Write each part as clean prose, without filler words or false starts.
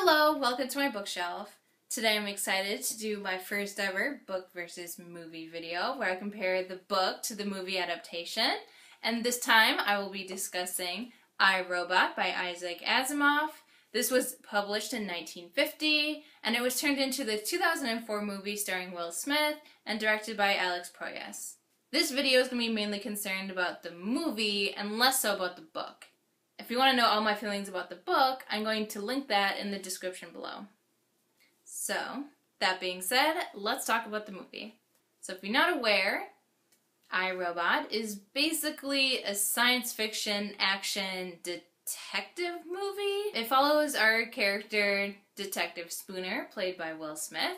Hello, welcome to my bookshelf. Today I'm excited to do my first ever book versus movie video where I compare the book to the movie adaptation. And this time I will be discussing I, Robot by Isaac Asimov. This was published in 1950 and it was turned into the 2004 movie starring Will Smith and directed by Alex Proyas. This video is going to be mainly concerned about the movie and less so about the book. If you want to know all my feelings about the book, I'm going to link that in the description below. So, that being said, let's talk about the movie. So if you're not aware, I, Robot is basically a science fiction action detective movie. It follows our character, Detective Spooner, played by Will Smith,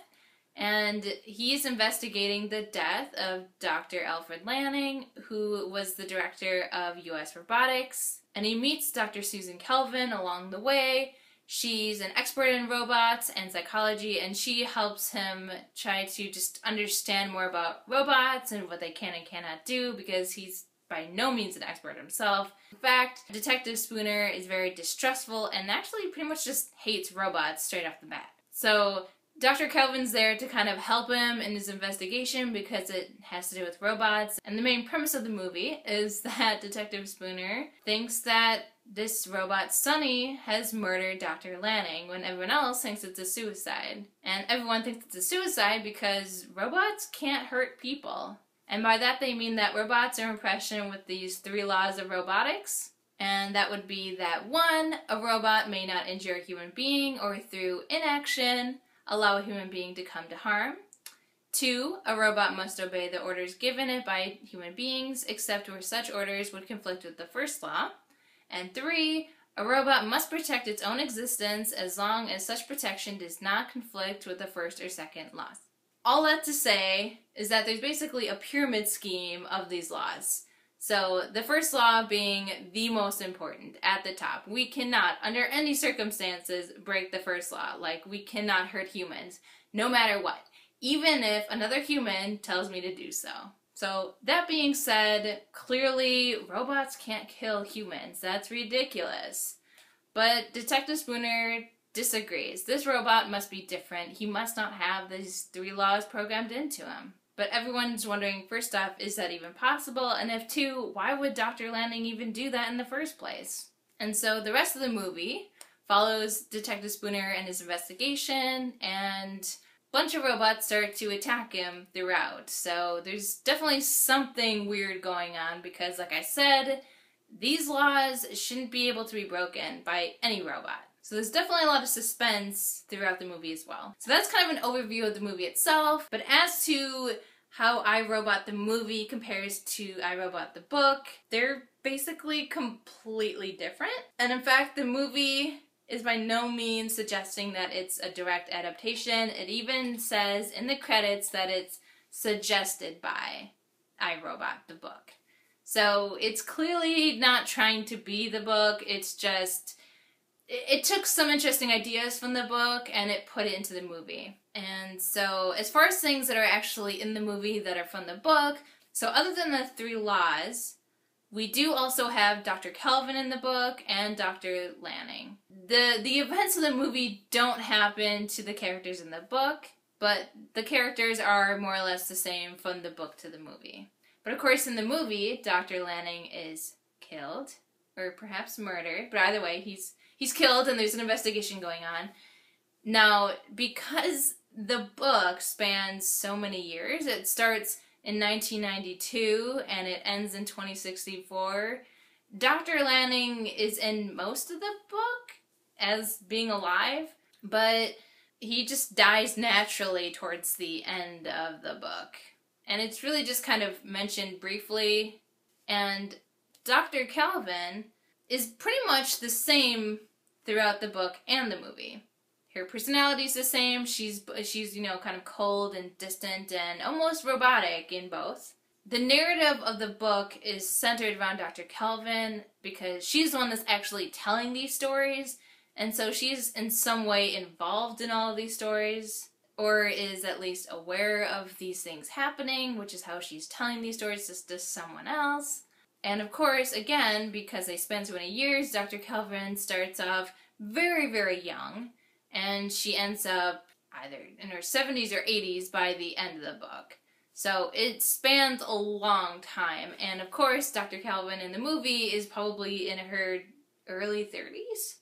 and he's investigating the death of Dr. Alfred Lanning, who was the director of US Robotics. And he meets Dr. Susan Kelvin along the way. She's an expert in robots and psychology, and she helps him try to just understand more about robots and what they can and cannot do, because he's by no means an expert himself. In fact, Detective Spooner is very distrustful and actually pretty much just hates robots straight off the bat. So Dr. Kelvin's there to kind of help him in his investigation because it has to do with robots. And the main premise of the movie is that Detective Spooner thinks that this robot, Sonny, has murdered Dr. Lanning when everyone else thinks it's a suicide. And everyone thinks it's a suicide because robots can't hurt people. And by that they mean that robots are in impression with these 3 laws of robotics. And that would be that 1, a robot may not injure a human being or through inaction allow a human being to come to harm. 2, a robot must obey the orders given it by human beings, except where such orders would conflict with the first law. And 3, a robot must protect its own existence as long as such protection does not conflict with the first or second laws. All that to say is that there's basically a pyramid scheme of these laws. So the first law being the most important at the top. We cannot, under any circumstances, break the first law. Like, we cannot hurt humans, no matter what, even if another human tells me to do so. So that being said, clearly robots can't kill humans. That's ridiculous. But Detective Spooner disagrees. This robot must be different. He must not have these 3 laws programmed into him. But everyone's wondering, first off, is that even possible? And if 2, why would Dr. Lanning even do that in the first place? And so the rest of the movie follows Detective Spooner and his investigation, and a bunch of robots start to attack him throughout. So there's definitely something weird going on because, like I said, these laws shouldn't be able to be broken by any robot. So there's definitely a lot of suspense throughout the movie as well. So that's kind of an overview of the movie itself. But as to how I, Robot the movie compares to I, Robot the book, they're basically completely different. And in fact, the movie is by no means suggesting that it's a direct adaptation. It even says in the credits that it's suggested by I, Robot the book. So it's clearly not trying to be the book, it's just it took some interesting ideas from the book and it put it into the movie. And so as far as things that are actually in the movie that are from the book, so other than the 3 laws, we do also have Dr. Kelvin in the book and Dr. Lanning. The events of the movie don't happen to the characters in the book, but the characters are more or less the same from the book to the movie. But of course in the movie, Dr. Lanning is killed, or perhaps murdered, but either way, he's killed and there's an investigation going on. Now, because the book spans so many years, it starts in 1992 and it ends in 2064, Dr. Lanning is in most of the book as being alive, but he just dies naturally towards the end of the book. And it's really just kind of mentioned briefly, and Dr. Kelvin is pretty much the same throughout the book and the movie. Her personality's the same. She's you know, kind of cold and distant and almost robotic in both. The narrative of the book is centered around Dr. Kelvin because she's the one that's actually telling these stories, and so she's in some way involved in all of these stories, or is at least aware of these things happening, which is how she's telling these stories just to someone else. And of course, again, because they spend so many years, Dr. Kelvin starts off very, very young, and she ends up either in her 70s or 80s by the end of the book. So it spans a long time, and of course Dr. Calvin in the movie is probably in her early 30s.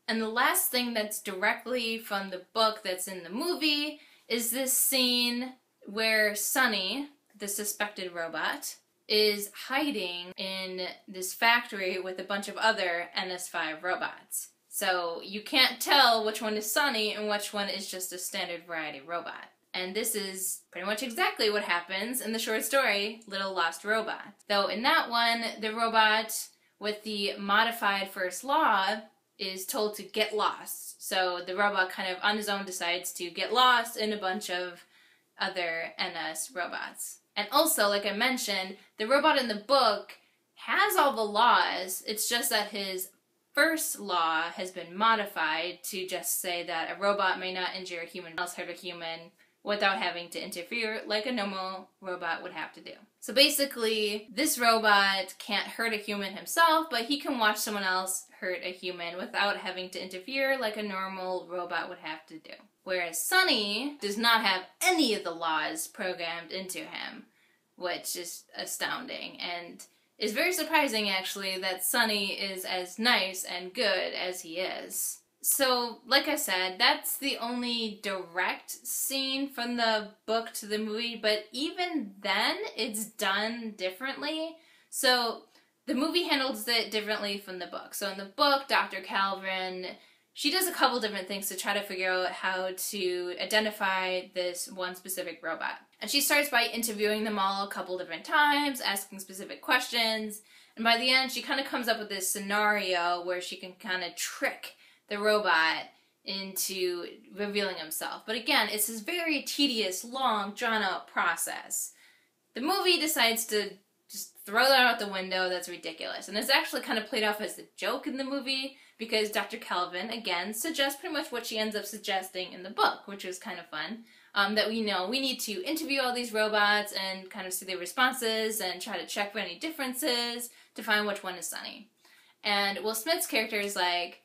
And the last thing that's directly from the book that's in the movie is this scene where Sunny, the suspected robot, is hiding in this factory with a bunch of other NS5 robots. So you can't tell which one is Sunny and which one is just a standard variety robot. And this is pretty much exactly what happens in the short story, Little Lost Robot. Though in that one, the robot with the modified first law is told to get lost. So the robot kind of on his own decides to get lost in a bunch of other NS robots. And also, like I mentioned, the robot in the book has all the laws. It's just that his first law has been modified to just say that a robot may not injure a human else hurt a human without having to interfere like a normal robot would have to do. So basically, this robot can't hurt a human himself, but he can watch someone else hurt a human without having to interfere like a normal robot would have to do. Whereas Sunny does not have any of the laws programmed into him, which is astounding, and is very surprising actually that Sunny is as nice and good as he is. So, like I said, that's the only direct scene from the book to the movie, but even then, it's done differently. So, the movie handles it differently from the book. So in the book, Dr. Calvin, she does a couple different things to try to figure out how to identify this one specific robot. And she starts by interviewing them all a couple different times, asking specific questions, and by the end, she kind of comes up with this scenario where she can kind of trick the robot into revealing himself. But again, it's this very tedious, long, drawn-out process. The movie decides to just throw that out the window. That's ridiculous. And it's actually kind of played off as a joke in the movie because Dr. Calvin, again, suggests pretty much what she ends up suggesting in the book, which was kind of fun. That we know we need to interview all these robots and kind of see their responses and try to check for any differences to find which one is Sunny. And Will Smith's character is like,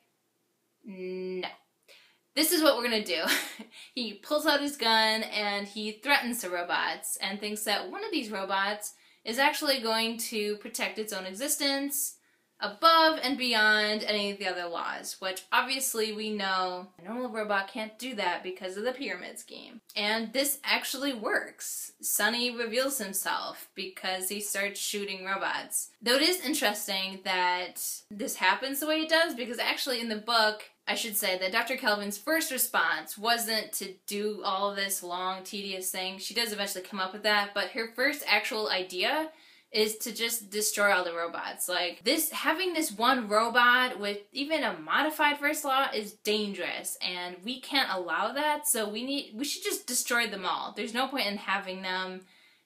no. This is what we're gonna do. He pulls out his gun and he threatens the robots and thinks that one of these robots is actually going to protect its own existence above and beyond any of the other laws, which obviously we know a normal robot can't do that because of the pyramid scheme. And this actually works. Sunny reveals himself because he starts shooting robots. Though it is interesting that this happens the way it does, because actually in the book, I should say that Dr. Calvin's first response wasn't to do all this long, tedious thing. She does eventually come up with that, but her first actual idea is to just destroy all the robots. Like, having this one robot with even a modified first law is dangerous, and we can't allow that, so we should just destroy them all. There's no point in having them,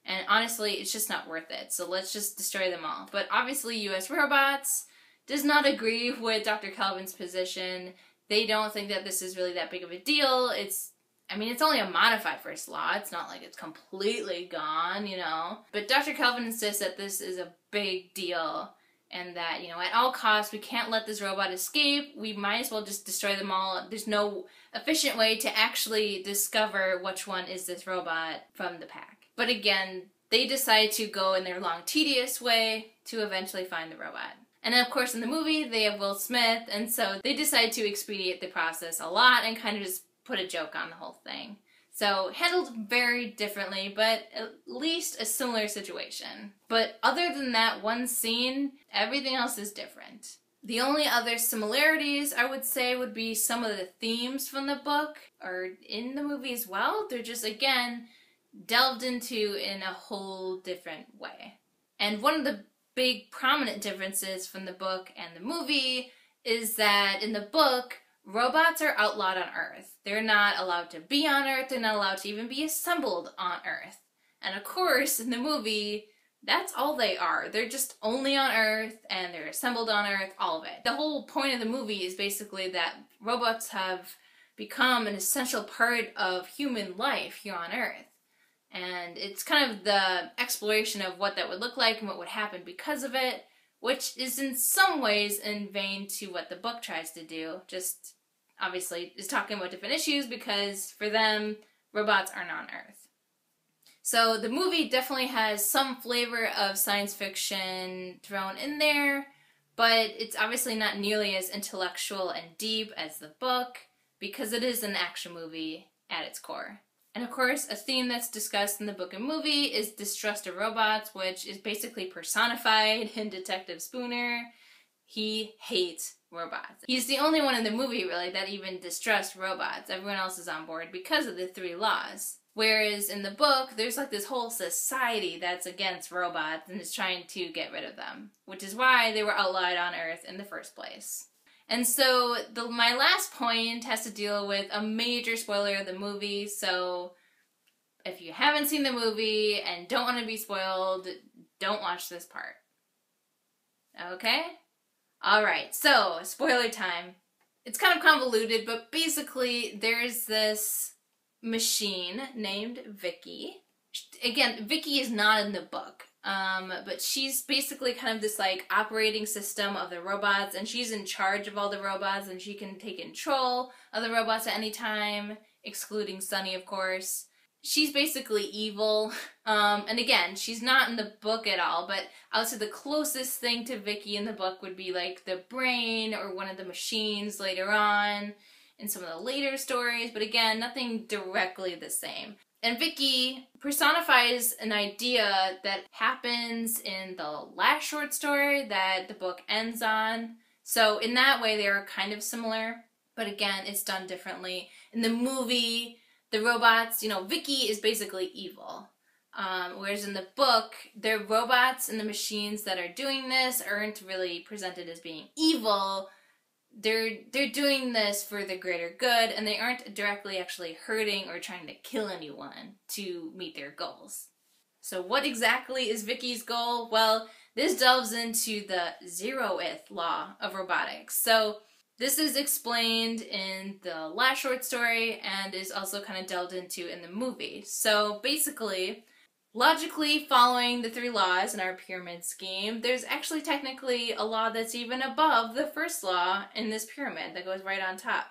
and honestly, it's just not worth it, so let's just destroy them all. But obviously, US Robots does not agree with Dr. Calvin's position. They don't think that this is really that big of a deal. It's only a modified first law. It's not like it's completely gone, you know. But Dr. Calvin insists that this is a big deal and that, you know, at all costs, we can't let this robot escape. We might as well just destroy them all. There's no efficient way to actually discover which one is this robot from the pack. But again, they decide to go in their long, tedious way to eventually find the robot. And then, of course, in the movie, they have Will Smith, and so they decide to expedite the process a lot and kind of just put a joke on the whole thing. So, handled very differently, but at least a similar situation. But other than that one scene, everything else is different. The only other similarities, I would say, would be some of the themes from the book are in the movie as well. They're just, again, delved into in a whole different way. And one of the big prominent differences from the book and the movie is that in the book, robots are outlawed on Earth. They're not allowed to be on Earth. They're not allowed to even be assembled on Earth. And of course, in the movie, that's all they are. They're just only on Earth, and they're assembled on Earth, all of it. The whole point of the movie is basically that robots have become an essential part of human life here on Earth. And it's kind of the exploration of what that would look like and what would happen because of it, which is in some ways in vain to what the book tries to do, just obviously is talking about different issues because for them, robots aren't on Earth. So the movie definitely has some flavor of science fiction thrown in there, but it's obviously not nearly as intellectual and deep as the book because it is an action movie at its core. And of course, a theme that's discussed in the book and movie is distrust of robots, which is basically personified in Detective Spooner. He hates robots. He's the only one in the movie, really, that even distrusts robots. Everyone else is on board because of the 3 laws. Whereas in the book, there's like this whole society that's against robots and is trying to get rid of them, which is why they were outlawed on Earth in the first place. And so my last point has to deal with a major spoiler of the movie, so if you haven't seen the movie and don't want to be spoiled, don't watch this part. Okay? Alright, so spoiler time. It's kind of convoluted, but basically there's this machine named Vicky. Again, Vicky is not in the book. But she's basically kind of this like operating system of the robots, and she's in charge of all the robots, and she can take control of the robots at any time, excluding Sunny, of course. She's basically evil, and again, she's not in the book at all, but I would say the closest thing to Vicky in the book would be like the brain or one of the machines later on in some of the later stories, but again, nothing directly the same. And Vicky personifies an idea that happens in the last short story that the book ends on. So in that way, they are kind of similar, but again, it's done differently. In the movie, the robots, Vicky is basically evil. Whereas in the book, the robots and the machines that are doing this aren't really presented as being evil. They're doing this for the greater good, and they aren't directly actually hurting or trying to kill anyone to meet their goals. So what exactly is Vicky's goal? Well, this delves into the 0th law of robotics. So this is explained in the last short story and is also kind of delved into in the movie. So basically, logically following the 3 laws in our pyramid scheme, there's actually technically a law that's even above the first law in this pyramid that goes right on top.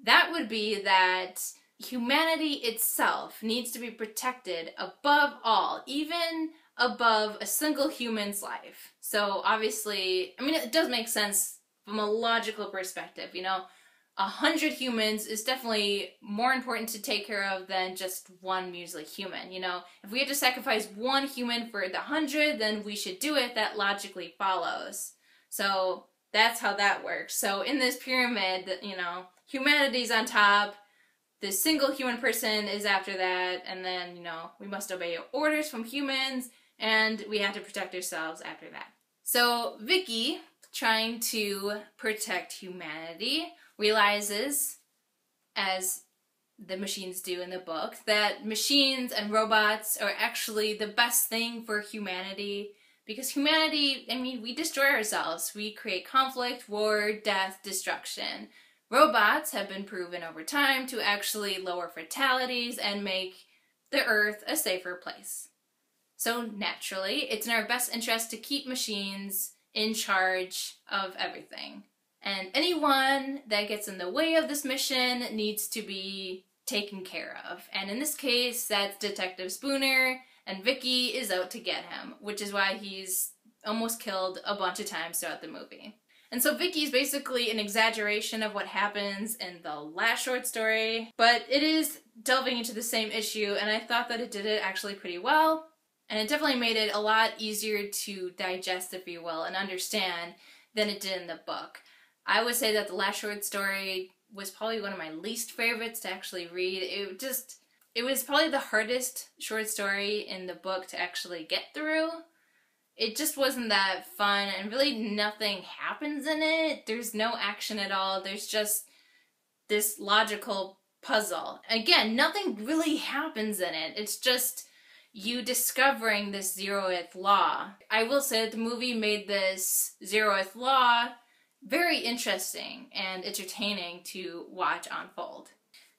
That would be that humanity itself needs to be protected above all, even above a single human's life. So obviously, it does make sense from a logical perspective, 100 humans is definitely more important to take care of than just one measly human. If we had to sacrifice one human for the 100, then we should do it. That logically follows. So that's how that works. So in this pyramid, humanity's on top, the single human person is after that, and then, we must obey orders from humans, and we have to protect ourselves after that. So Vicky, trying to protect humanity, realizes, as the machines do in the book, that machines and robots are actually the best thing for humanity. Because humanity, we destroy ourselves. We create conflict, war, death, destruction. Robots have been proven over time to actually lower fatalities and make the Earth a safer place. So naturally, it's in our best interest to keep machines in charge of everything. And anyone that gets in the way of this mission needs to be taken care of. And in this case, that's Detective Spooner, and Vicky is out to get him, which is why he's almost killed a bunch of times throughout the movie. And so Vicky's basically an exaggeration of what happens in the last short story, but it is delving into the same issue, and I thought that it did it actually pretty well. And it definitely made it a lot easier to digest, if you will, and understand than it did in the book. I would say that the last short story was probably one of my least favorites to actually read. It was probably the hardest short story in the book to actually get through. It just wasn't that fun, and really nothing happens in it. There's no action at all. There's just this logical puzzle. Again, nothing really happens in it. It's just you discovering this 0th law. I will say that the movie made this 0th law very interesting and entertaining to watch unfold.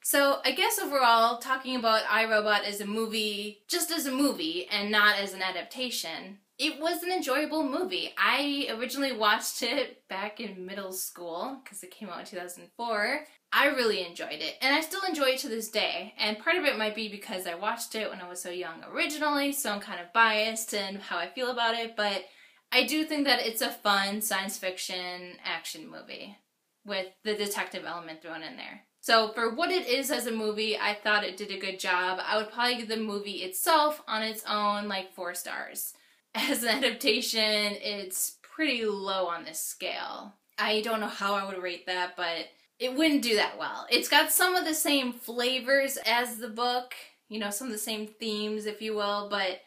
So I guess overall, talking about I, Robot as a movie, just as a movie and not as an adaptation, It was an enjoyable movie. I originally watched it back in middle school because it came out in 2004. I really enjoyed it, and I still enjoy it to this day. And part of it might be because I watched it when I was so young originally, so I'm kind of biased in how I feel about it, but I do think that it's a fun science fiction action movie with the detective element thrown in there. So for what it is as a movie, I thought it did a good job. I would probably give the movie itself on its own like 4 stars. As an adaptation, it's pretty low on this scale. I don't know how I would rate that, but it wouldn't do that well. It's got some of the same flavors as the book, you know, some of the same themes, if you will, but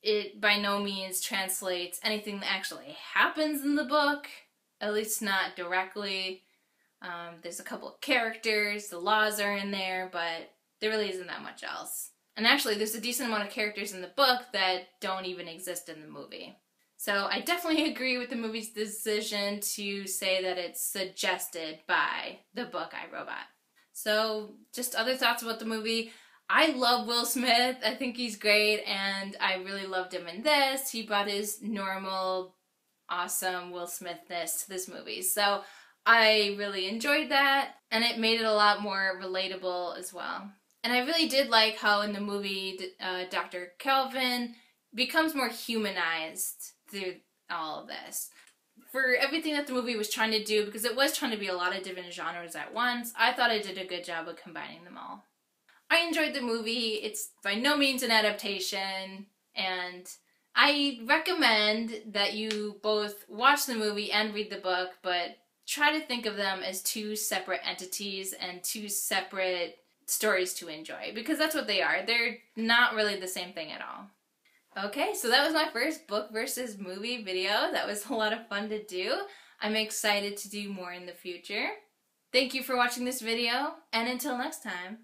it by no means translates anything that actually happens in the book, at least not directly. There's a couple of characters, the laws are in there, but there really isn't that much else. And actually, there's a decent amount of characters in the book that don't even exist in the movie. So I definitely agree with the movie's decision to say that it's suggested by the book I, Robot. So just other thoughts about the movie. I love Will Smith. I think he's great, and I really loved him in this. He brought his normal, awesome Will Smithness to this movie. So I really enjoyed that, and it made it a lot more relatable as well. And I really did like how in the movie Dr. Kelvin becomes more humanized through all of this. For everything that the movie was trying to do, because it was trying to be a lot of different genres at once, I thought it did a good job of combining them all. I enjoyed the movie. It's by no means an adaptation, and I recommend that you both watch the movie and read the book, but try to think of them as 2 separate entities and 2 separate stories to enjoy, because that's what they are. They're not really the same thing at all. Okay, so that was my first book versus movie video. That was a lot of fun to do. I'm excited to do more in the future. Thank you for watching this video, and until next time.